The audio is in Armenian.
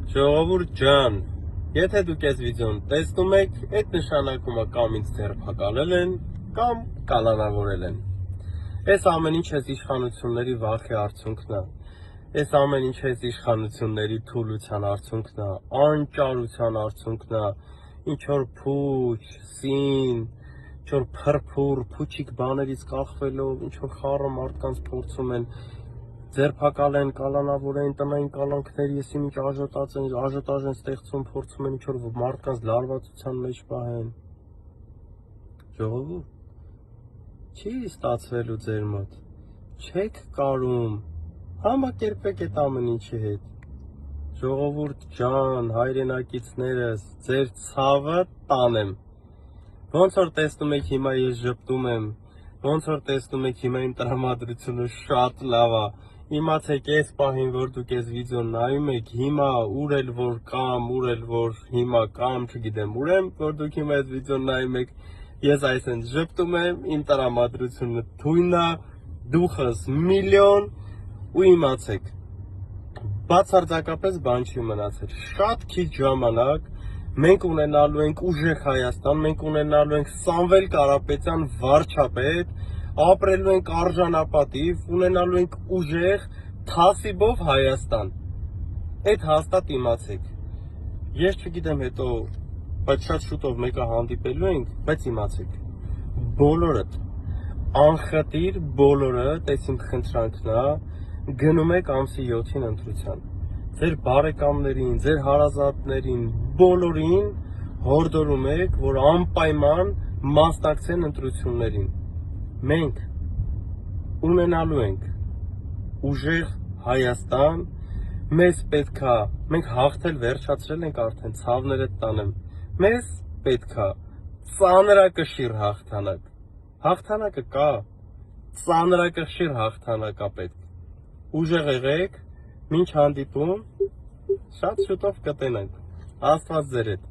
Ժողովուրդ ջան, եթե դուք այս վիդեոն տեսնում եք, այդ նշանակում է կամ ինձ ձերբակալել են, կամ կալանավորել են։ Այս ամեն ինչ այս իշխանությունների վախի արդյունքն է։ Այս ամեն ինչ այս իշխանությունների թուլության արդյունքն է, անճարության արդյունքն է, ինչ որ փուչ, սին, ինչ որ փրփուր, փուչիկ բաներից կախվելով, ինչ որ խառը մարդկանց փորձում են ձերբակալեն, կալանավորեն, տնային կալանքների եսի ինչ աժոտաժ են ստեղծում, փորձում են ինչ-որ մարդկանց լարվածության մեջ պահեն։ Ժողովուրդ, չի ստացվելու ձեր մոտ, չեք կարում, համակերպեք այդ ամեն ինչի հետ։ Ժողովուրդ ջան, հայրենակիցներս, ձեր ցավը տանեմ։ Ոնց որ տեսնում եք հիմա ես ժպտում եմ, ոնց որ տեսնում եք հիմա իմ տրամադրությունը շատ լավ է։ Իմացեք այս պահին, որ դուք այս վիդեոն նայում եք, հիմա ուր էլ որ կամ, ուր էլ որ հիմա կամ, չգիտեմ ուր եմ, որ դուք հիմա այս վիդեոն նայում եք, ես այսպես ժպտում եմ, իմ տրամադրությունը թույն է, դուխս միլիոն ու իմացեք, բացարձակապես բան չի մնացել, շատ քիչ ժամանակ մենք ունենալու ենք ուժեղ Հայաստան, մենք ունենալու ենք Սամվել Կարապետյան վարչապետ, ապրելու ենք արժանապատիվ, ունենալու ենք ուժեղ թասիբով Հայաստան, այդ հաստատ իմացեք, ես չգիտեմ հետո, բայց շատ շուտով մեկը հանդիպելու ենք, բայց իմացեք, բոլորդ, անխտիր բոլորդ, այս իմ խնդրանքն է, գնում եք ամսի 7-ին ընտրության, ձեր բարեկամներին, ձեր հարազատներին, բոլորին հորդորում եք, որ անպայման մասնակցեն ընտրություններին, մենք ունենալու ենք ուժեղ Հայաստան, մեզ պետքա, մենք հաղթել վերջացրել ենք արդեն, ցավներդ տանեմ, մեզ պետքա ծանրակշիռ հաղթանակ, հաղթանակը կա, ծանրակշիռ հաղթանակա պետք, ուժեղ եղեք, մինչ հանդիպում, շատ շուտով կտենանք, Աստված ձեր հետ։